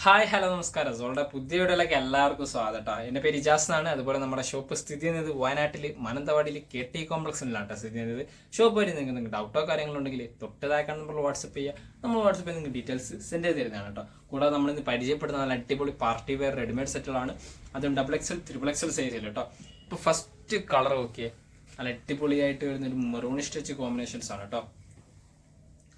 Hi hello നമസ്കാരം. സോളുടെ പുതിയ വീഡിയോയിലേക്ക് എല്ലാവർക്കും സ്വാഗതം കേട്ടോ. എൻ്റെ പേര് ഇജാസ് എന്നാണ്. അതുപോലെ നമ്മുടെ ഷോപ്പ് സ്ഥിതി ചെയ്യുന്നത് വയനാട്ടിൽ മാനന്തവാടിയിൽ KT കോംപ്ലക്സിലാണ് സ്ഥിതി ചെയ്യുന്നത്. ഷോപ്പ് വഴി നിങ്ങൾക്ക് ഡൗട്ടോ കാര്യങ്ങളുണ്ടെങ്കിൽ തൊട്ടതാക്കാൻ നമ്മൾ വാട്സപ്പ് ചെയ്യുക. നമ്മൾ വാട്സപ്പിൽ നിങ്ങൾക്ക് ഡീറ്റെയിൽസ് സെൻഡ് ചെയ്ത് തരുന്നതാണ് കേട്ടോ. കൂടാതെ നമ്മളിന്ന് പരിചയപ്പെടുന്ന നല്ല അടിപൊളി പാർട്ടി വെയർ റെഡിമെയ്ഡ് സെറ്റുകളാണ്. അതും XXL, XXL സൈസിൽ കേട്ടോ. ഇപ്പോൾ ഫസ്റ്റ് കളർ നോക്കിയേ, നല്ല അടിപൊളിയായിട്ട് വരുന്ന ഒരു മെറൂൺ സ്റ്റിച്ച് കോമ്പിനേഷൻസ് ആണ് കേട്ടോ.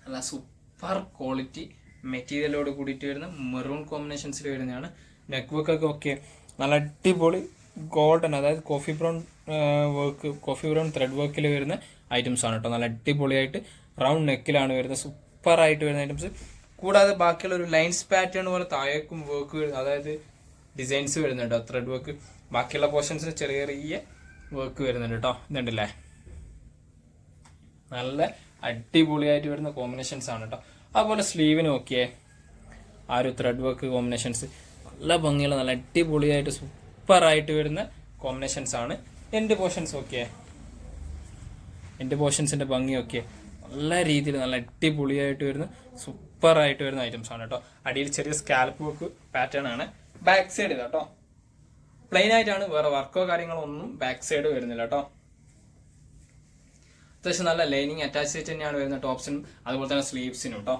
നല്ല സൂപ്പർ ക്വാളിറ്റി മെറ്റീരിയലോട് കൂടിയിട്ട് വരുന്ന മെറൂൺ കോമ്പിനേഷൻസിൽ വരുന്നതാണ്. നെക്ക് വർക്കൊക്കെ ഓക്കെ, നല്ല അടിപൊളി ഗോൾഡൻ, അതായത് കോഫി ബ്രൗൺ ത്രെഡ് വർക്കിൽ വരുന്ന ഐറ്റംസ് ആണ് കേട്ടോ. നല്ല അടിപൊളിയായിട്ട് റൗണ്ട് നെക്കിലാണ് വരുന്നത്, സൂപ്പറായിട്ട് വരുന്ന ഐറ്റംസ്. കൂടാതെ ബാക്കിയുള്ള ഒരു ലൈൻസ് പാറ്റേൺ പോലെ താഴേക്കും വർക്ക്, അതായത് ഡിസൈൻസ് വരുന്നുണ്ട് ത്രെഡ് വർക്ക്. ബാക്കിയുള്ള പോർഷൻസിന് ചെറിയ ചെറിയ വർക്ക് വരുന്നുണ്ട് കേട്ടോ. ഇതുണ്ടല്ലേ, നല്ല അടിപൊളിയായിട്ട് വരുന്ന കോമ്പിനേഷൻസ് ആണ് കേട്ടോ. അതുപോലെ സ്ലീവിന് നോക്കിയേ, ആ ഒരു ത്രെഡ് വർക്ക് കോമ്പിനേഷൻസ് നല്ല ഭംഗിയുള്ള നല്ല അടിപൊളിയായിട്ട് സൂപ്പറായിട്ട് വരുന്ന കോമ്പിനേഷൻസ് ആണ്. എൻ്റെ പോർഷൻസ് ഓക്കെ, എൻ്റെ പോർഷൻസിൻ്റെ ഭംഗി ഒക്കെ നല്ല രീതിയിൽ നല്ല അടിപൊളിയായിട്ട് വരുന്ന സൂപ്പറായിട്ട് വരുന്ന ഐറ്റംസ് ആണ് കേട്ടോ. അടിയിൽ ചെറിയ സ്കാൽപ്പ് വർക്ക് പാറ്റേൺ ആണ്. ബാക്ക് സൈഡ് കേട്ടോ പ്ലെയിൻ ആയിട്ടാണ്, വേറെ വർക്കോ കാര്യങ്ങളോ ഒന്നും ബാക്ക് സൈഡ് വരുന്നില്ല കേട്ടോ. അത്യാവശ്യം നല്ല ലൈനിങ് അറ്റാച്ച് ചെയ്തിട്ട് തന്നെയാണ് വരുന്നത് ടോപ്സിനും അതുപോലെ തന്നെ സ്ലീവ്സിനും കേട്ടോ.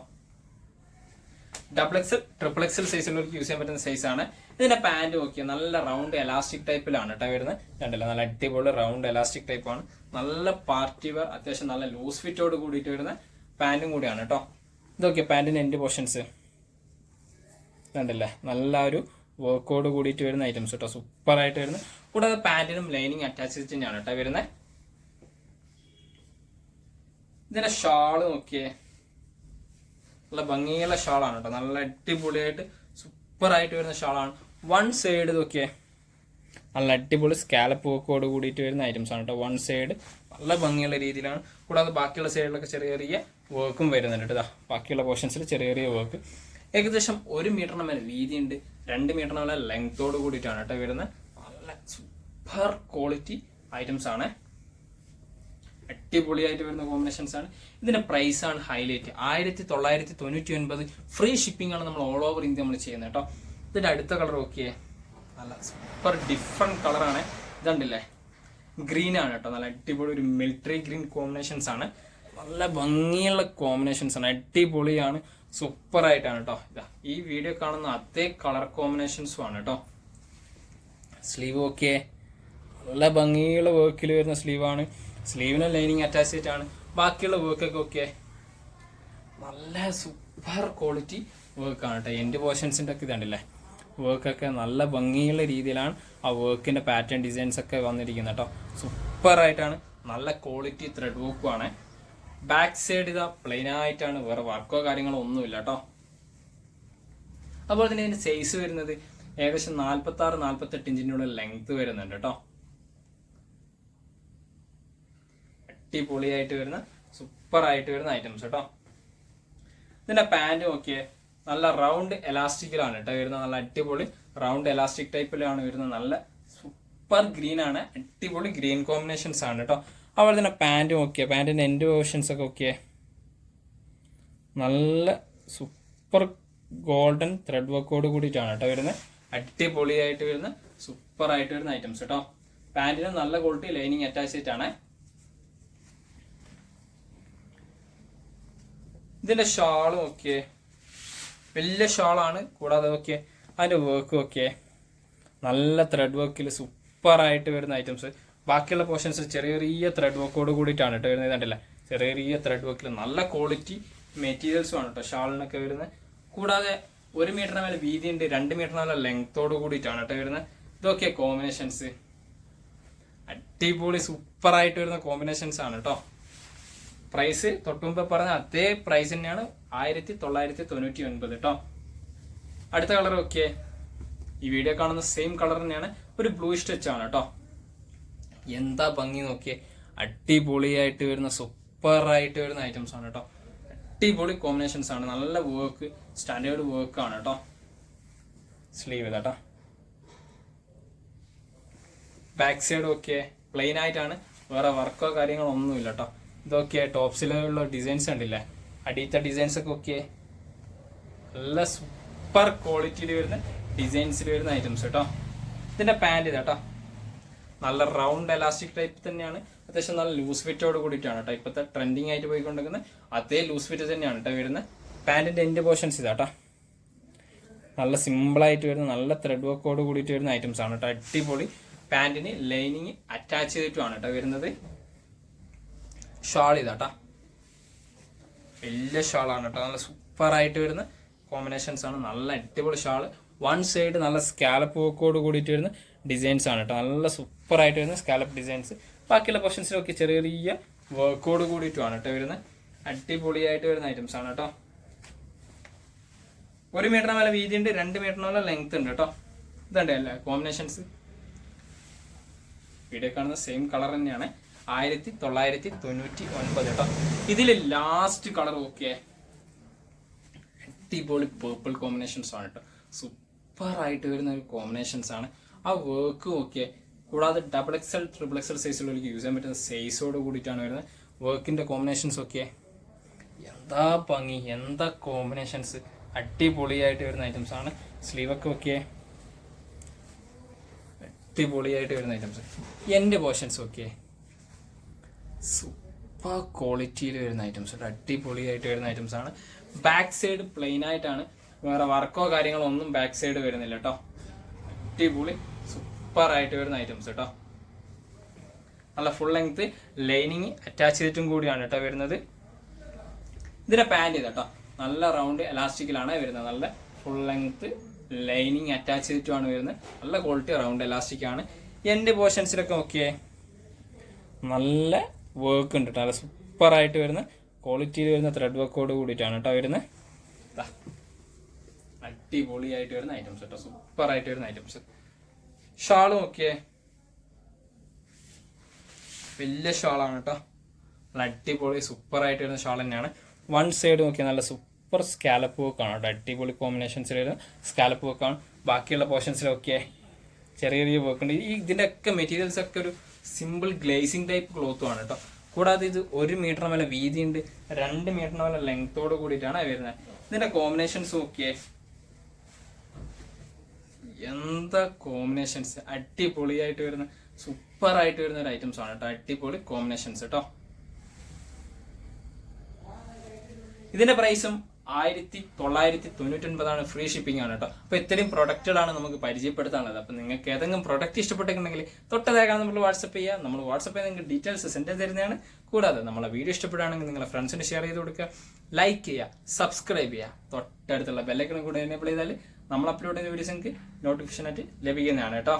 XXL, XXL സൈസിലുള്ളവർക്ക് യൂസ് ചെയ്യാൻ പറ്റുന്ന സൈസാണ്. ഇതിന്റെ പാന്റ് നോക്കിയാൽ നല്ല റൗണ്ട് എലാസ്റ്റിക് ടൈപ്പിലാണ് കേട്ടോ വരുന്നത്. കണ്ടില്ല, നല്ല അടിപൊളി റൗണ്ട് എലാസ്റ്റിക് ടൈപ്പാണ്. നല്ല പാർട്ടി വെയർ, അത്യാവശ്യം നല്ല ലൂസ് ഫിറ്റോട് കൂടിയിട്ട് വരുന്ന പാന്റും കൂടിയാണ് കേട്ടോ. ഇതൊക്കെ പാന്റിന്റെ എൻഡ് പോർഷൻസ് കണ്ടില്ലേ, നല്ല ഒരു വർക്കോട് കൂടിയിട്ട് വരുന്ന ഐറ്റംസ് കേട്ടോ, സൂപ്പറായിട്ട് വരുന്നത്. കൂടാതെ പാന്റിനും ലൈനിങ് അറ്റാച്ച് ചെയ്തിട്ട് തന്നെയാണ് കേട്ടോ വരുന്നത്. ഇതിന്റെ ഷാള് നോക്കിയേ, നല്ല ഭംഗിയുള്ള ഷാളാണ് കേട്ടോ. നല്ല അടിപൊളിയായിട്ട് സൂപ്പറായിട്ട് വരുന്ന ഷാളാണ്. വൺ സൈഡ് നോക്കിയേ, നല്ല അടിപൊളി സ്കാലപ്പ് വർക്കോട് കൂടിയിട്ട് വരുന്ന ഐറ്റംസ് ആണ് കേട്ടോ. വൺ സൈഡ് നല്ല ഭംഗിയുള്ള രീതിയിലാണ്. കൂടാതെ ബാക്കിയുള്ള സൈഡിലൊക്കെ ചെറിയ ചെറിയ വർക്കും വരുന്നുണ്ട് കേട്ടോ. ബാക്കിയുള്ള പോർഷൻസിൽ ചെറിയ ചെറിയ വർക്ക്. ഏകദേശം 1 മീറ്ററിന് മേലെ വീതിയുണ്ട്, 2 മീറ്ററിന് മേലെ ലെങ്ത്തോട് കൂടിയിട്ടാണ് കേട്ടോ വരുന്നത്. നല്ല സൂപ്പർ ക്വാളിറ്റി ഐറ്റംസ് ആണ്, അടിപൊളിയായിട്ട് വരുന്ന കോമ്പിനേഷൻസ് ആണ്. ഇതിന്റെ പ്രൈസ് ആണ് ഹൈലൈറ്റ്, 1999. ഫ്രീ ഷിപ്പിംഗ് ആണ് നമ്മൾ ഓൾ ഓവർ ഇന്ത്യ നമ്മൾ ചെയ്യുന്നത് കേട്ടോ. ഇതിന്റെ അടുത്ത കളർ നോക്കിയേ, നല്ല സൂപ്പർ ഡിഫറെന്റ് കളറാണ്. ഇതുണ്ടല്ലേ, ഗ്രീൻ ആണ് കേട്ടോ. നല്ല അടിപൊളി ഒരു മിലിറ്ററി ഗ്രീൻ കോമ്പിനേഷൻസ് ആണ്. നല്ല ഭംഗിയുള്ള കോമ്പിനേഷൻസ് ആണ്, അടിപൊളിയാണ്, സൂപ്പർ ആയിട്ടാണ് കേട്ടോ. ഇതാ ഈ വീഡിയോ കാണുന്ന അതേ കളർ കോമ്പിനേഷൻസും ആണ് കേട്ടോ. സ്ലീവ് ഓക്കെ, നല്ല ഭംഗിയുള്ള വർക്കിൽ വരുന്ന സ്ലീവാണ്. സ്ലീവിന് ലൈനിങ് അറ്റാച്ച് ചെയ്തിട്ടാണ്. ബാക്കിയുള്ള വർക്കൊക്കെ ഓക്കെ, നല്ല സൂപ്പർ ക്വാളിറ്റി വർക്കാണ് കേട്ടോ. എൻ്റെ പോർഷൻസിൻ്റെ ഒക്കെ ഇതുണ്ടല്ലേ, വർക്കൊക്കെ നല്ല ഭംഗിയുള്ള രീതിയിലാണ് ആ വർക്കിൻ്റെ പാറ്റേൺ ഡിസൈൻസ് ഒക്കെ വന്നിരിക്കുന്നത് കേട്ടോ. സൂപ്പറായിട്ടാണ്, നല്ല ക്വാളിറ്റി ത്രെഡ് വർക്കുമാണ്. ബാക്ക് സൈഡ് ഇതാ പ്ലെയിൻ ആയിട്ടാണ്, വേറെ വർക്കോ കാര്യങ്ങളോ ഒന്നുമില്ല കേട്ടോ. അതുപോലെ തന്നെ ഇതിൻ്റെ സൈസ് വരുന്നത് ഏകദേശം 46-48 ഇഞ്ചിൻ്റെ ഉള്ള ലെങ്ത് വരുന്നുണ്ട് കേട്ടോ. അടിപൊളിയായിട്ട് വരുന്ന സൂപ്പറായിട്ട് വരുന്ന ഐറ്റംസ് കേട്ടോ. ഇതിന്റെ പാന്റ് നോക്കിയേ, നല്ല റൗണ്ട് എലാസ്റ്റിക്കിലാണ് കേട്ടോ വരുന്നത്. നല്ല അടിപൊളി റൗണ്ട് എലാസ്റ്റിക് ടൈപ്പിലാണ് വരുന്നത്. നല്ല സൂപ്പർ ഗ്രീൻ ആണ്, അടിപൊളി ഗ്രീൻ കോമ്പിനേഷൻസ് ആണ് കേട്ടോ. അതുപോലെ തന്നെ പാന്റ് നോക്കിയേ, പാന്റിന്റെ എൻഡ് വേർഷൻസ് ഒക്കെ നോക്കിയേ, നല്ല സൂപ്പർ ഗോൾഡൻ ത്രെഡ് വർക്കോട് കൂടിയിട്ടാണ് കേട്ടോ വരുന്നത്. അടിപൊളിയായിട്ട് വരുന്ന സൂപ്പറായിട്ട് വരുന്ന ഐറ്റംസ് കേട്ടോ. പാന്റിന് നല്ല ക്വാളിറ്റി ലൈനിങ് അറ്റാച്ച് ചെയ്തിട്ടാണ്. ഇതിന്റെ ഷാൾ നോക്കിയേ, വലിയ ഷാളാണ്. കൂടാതെ നോക്കിയേ അതിന്റെ വർക്ക് നോക്കിയേ, നല്ല ത്രെഡ് വർക്കിൽ സൂപ്പറായിട്ട് വരുന്ന ഐറ്റംസ്. ബാക്കിയുള്ള പോർഷൻസ് ചെറിയ ചെറിയ ത്രെഡ് വർക്കോട് കൂടിയിട്ടാണ് കേട്ടോ വരുന്നത്. കണ്ടില്ല, ചെറിയ ചെറിയ ത്രെഡ് വർക്കിൽ നല്ല ക്വാളിറ്റി മെറ്റീരിയൽസും ആണ് കേട്ടോ ഷാളിനൊക്കെ വരുന്നത്. കൂടാതെ 1 മീറ്ററിന് മേലെ വീതിയുണ്ട്, 2 മീറ്ററിന് മേലെ ലെങ്ത്തോട് കൂടിയിട്ടാണ് കേട്ടോ വരുന്നത്. ഇതൊക്കെ കോമ്പിനേഷൻസ് അടിപൊളി സൂപ്പറായിട്ട് വരുന്ന കോമ്പിനേഷൻസ് ആണ് കേട്ടോ. പ്രൈസ് തൊട്ടുമുമ്പ് പറഞ്ഞ അതേ പ്രൈസ് തന്നെയാണ്, 1999 കേട്ടോ. അടുത്ത കളർ ഓക്കെ, ഈ വീഡിയോ കാണുന്ന സെയിം കളർ തന്നെയാണ്, ഒരു ബ്ലൂ സ്റ്റിച്ച് ആണ് കേട്ടോ. എന്താ ഭംഗി നോക്കിയേ, അടിപൊളിയായിട്ട് വരുന്ന സൂപ്പറായിട്ട് വരുന്ന ഐറ്റംസ് ആണ് കേട്ടോ. അടിപൊളി കോമ്പിനേഷൻസ് ആണ്, നല്ല വർക്ക്, സ്റ്റാൻഡേർഡ് വർക്ക് ആണ് കേട്ടോ. സ്ലീവ് ഇതാട്ടോ. ബാക്ക് സൈഡ് ഓക്കെ, പ്ലെയിൻ ആയിട്ടാണ്, വേറെ വർക്കോ കാര്യങ്ങളോ ഒന്നുമില്ല കേട്ടോ. ഇതൊക്കെ ടോപ്സിലുള്ള ഡിസൈൻസ് ഉണ്ടല്ലേ, അടിയത്തെ ഡിസൈൻസ് ഒക്കെ ഓക്കെ, നല്ല സൂപ്പർ ക്വാളിറ്റിയിൽ വരുന്ന ഡിസൈൻസിൽ വരുന്ന ഐറ്റംസ് കേട്ടോ. ഇതിന്റെ പാൻറ് ഇതാട്ടോ, നല്ല റൗണ്ട് എലാസ്റ്റിക് ടൈപ്പ് തന്നെയാണ്. അത്യാവശ്യം നല്ല ലൂസ് ഫിറ്റോട് കൂടിയിട്ടാണ് കേട്ടോ ഇപ്പോഴത്തെ ട്രെൻഡിങ് ആയിട്ട് പോയിക്കൊണ്ടിരിക്കുന്നത്. അതേ ലൂസ് ഫിറ്റ് തന്നെയാണ് കേട്ടോ വരുന്നത്. പാൻറ്റിന്റെ എൻഡ് പോർഷൻസ് ഇതാട്ടോ, നല്ല സിമ്പിളായിട്ട് വരുന്ന നല്ല ത്രെഡ് വർക്കോട് കൂടിയിട്ട് വരുന്ന ഐറ്റംസ് ആണ് കേട്ടോ. അടിപൊളി. പാൻറ്റിന് ലൈനിങ് അറ്റാച്ച് ചെയ്തിട്ടുമാണ് കേട്ടോ വരുന്നത്. ഷാൾ ഇതാട്ടോ, വലിയ ഷാളാണ് കേട്ടോ, നല്ല സൂപ്പറായിട്ട് വരുന്ന കോമ്പിനേഷൻസ് ആണ്. നല്ല അടിപൊളി ഷാൾ. വൺ സൈഡ് നല്ല സ്കാലപ്പ് വർക്കോട് കൂടിയിട്ട് വരുന്ന ഡിസൈൻസ് ആണ് കേട്ടോ, നല്ല സൂപ്പറായിട്ട് വരുന്ന സ്കാലപ്പ് ഡിസൈൻസ്. ബാക്കിയുള്ള പോർഷൻസിലൊക്കെ ചെറിയ ചെറിയ വർക്കോട് കൂടിയിട്ടുമാണ് കേട്ടോ വരുന്നത്. അടിപൊളിയായിട്ട് വരുന്ന ഐറ്റംസ് ആണ് കേട്ടോ. 1 മീറ്ററിന് മേലെ വീതി ഉണ്ട്, 2 മീറ്ററിന് മേലെ ലെങ്ത് ഉണ്ട് കേട്ടോ. ഇതുണ്ട് അല്ലേ കോമ്പിനേഷൻസ്. വീഡിയോ കാണുന്ന സെയിം കളർ തന്നെയാണ്. 1999 കേട്ടോ. ഇതിൽ ലാസ്റ്റ് കളർ ഓക്കെ, അടിപൊളി പേർപ്പിൾ കോമ്പിനേഷൻസ് ആണ് കേട്ടോ. സൂപ്പറായിട്ട് വരുന്ന ഒരു കോമ്പിനേഷൻസ് ആണ്. ആ വർക്ക് ഓക്കെ. കൂടാതെ XXL, XXL സൈസിലേക്ക് യൂസ് ചെയ്യാൻ പറ്റുന്ന സൈസോട് കൂടിയിട്ടാണ് വരുന്നത്. വർക്കിന്റെ കോമ്പിനേഷൻസ് ഒക്കെ എന്താ ഭംഗി, എന്താ കോമ്പിനേഷൻസ്. അടിപൊളിയായിട്ട് വരുന്ന ഐറ്റംസ് ആണ്. സ്ലീവൊക്കെ ഓക്കെ, അടിപൊളിയായിട്ട് വരുന്ന ഐറ്റംസ്. എൻ്റെ പോർഷൻസ് ഓക്കെ, സൂപ്പർ ക്വാളിറ്റിയിൽ വരുന്ന ഐറ്റംസ്, അടിപൊളിയായിട്ട് വരുന്ന ഐറ്റംസ് ആണ്. ബാക്ക് സൈഡ് പ്ലെയിൻ ആയിട്ടാണ്, വേറെ വർക്കോ കാര്യങ്ങളോ ഒന്നും ബാക്ക് സൈഡ് വരുന്നില്ല കേട്ടോ. അടിപൊളി സൂപ്പറായിട്ട് വരുന്ന ഐറ്റംസ് കേട്ടോ. നല്ല ഫുൾ ലെങ്ത് ലൈനിങ് അറ്റാച്ച് ചെയ്തിട്ടും കൂടിയാണ് കേട്ടോ വരുന്നത്. ഇതിന്റെ പാൻറ് ഇതാട്ടോ, നല്ല റൗണ്ട് എലാസ്റ്റിക്കിലാണ് വരുന്നത്. നല്ല ഫുൾ ലെങ്ത് ലൈനിങ് അറ്റാച്ച് ചെയ്തിട്ടുമാണ് വരുന്നത്. നല്ല ക്വാളിറ്റി റൗണ്ട് എലാസ്റ്റിക് ആണ്. എൻ്റെ പോർഷൻസിലൊക്കെ ഓക്കെ, നല്ല വർക്ക് ഉണ്ട് കേട്ടോ. നല്ല സൂപ്പറായിട്ട് വരുന്ന ക്വാളിറ്റിയിൽ വരുന്ന ത്രെഡ് വർക്കോട് കൂടിയിട്ടാണ് കേട്ടോ വരുന്നത്. അടിപൊളിയായിട്ട് വരുന്ന ഐറ്റംസ് കേട്ടോ, സൂപ്പറായിട്ട് വരുന്ന ഐറ്റംസ്. ഷാളും ഓക്കെ, വലിയ ഷാളാണ് കേട്ടോ. നല്ല അടിപൊളി സൂപ്പറായിട്ട് വരുന്ന ഷാൾ തന്നെയാണ്. വൺ സൈഡ് നോക്കിയാൽ നല്ല സൂപ്പർ സ്കാലപ്പ് വർക്കാണ് കേട്ടോ. അടിപൊളി കോമ്പിനേഷൻസിൽ വരുന്ന സ്കാലപ്പ് വർക്കാണ്. ബാക്കിയുള്ള പോർഷൻസിലൊക്കെ ചെറിയ ചെറിയ വർക്ക് ഉണ്ട്. ഇതിൻ്റെ ഒക്കെ മെറ്റീരിയൽസ് ഒക്കെ ഒരു സിമ്പിൾ ഗ്ലേസിംഗ് ടൈപ്പ് ക്ലോത്തും ആണ് കേട്ടോ. കൂടാതെ ഇത് 1 മീറ്ററിന് മേലെ വീതി ഉണ്ട്, 2 മീറ്ററിന് മേലെ ലെങ്ത്തോട് കൂടിയിട്ടാണ് വരുന്നത്. ഇതിന്റെ കോമ്പിനേഷൻസ് നോക്കിയേ, എന്താ കോമ്പിനേഷൻസ്. അടിപൊളിയായിട്ട് വരുന്ന സൂപ്പറായിട്ട് വരുന്ന ഒരു ഐറ്റംസ് ആണ് കേട്ടോ. അടിപൊളി കോമ്പിനേഷൻസ് കേട്ടോ. ഇതിന്റെ പ്രൈസും 1999 ഫ്രീ ഷിപ്പിംഗ് ആണ് കേട്ടോ. അപ്പൊ ഇത്രയും പ്രൊഡക്റ്റുകളാണ് നമുക്ക് പരിചയപ്പെടുത്താനുള്ളത്. അപ്പൊ നിങ്ങൾക്ക് ഏതെങ്കിലും പ്രൊഡക്റ്റ് ഇഷ്ടപ്പെട്ടിട്ടുണ്ടെങ്കിൽ തൊട്ടതേക്കാൻ നമ്മൾ വാട്സപ്പ് ചെയ്യുക. നമ്മൾ വാട്സപ്പ് ചെയ്ത് നിങ്ങൾക്ക് ഡീറ്റെയിൽസ് സെൻഡ് ചെയ്ത് തരുന്നതാണ്. കൂടാതെ നമ്മളെ വീഡിയോ ഇഷ്ടപ്പെടുകയാണെങ്കിൽ നിങ്ങളെ ഫ്രണ്ട്സിന് ഷെയർ ചെയ്ത് കൊടുക്കുക, ലൈക്ക് ചെയ്യുക, സബ്സ്ക്രൈബ് ചെയ്യുക. തൊട്ടടുത്തുള്ള ബെല്ലൈക്കണും കൂടെ എനേബിൾ ചെയ്താൽ നമ്മൾ അപ്ലോഡ് ചെയ്യുന്ന വീഡിയോസ് നിങ്ങൾക്ക് നോട്ടിഫിക്കേഷൻ ആയിട്ട് ലഭിക്കുന്നതാണ് കേട്ടോ.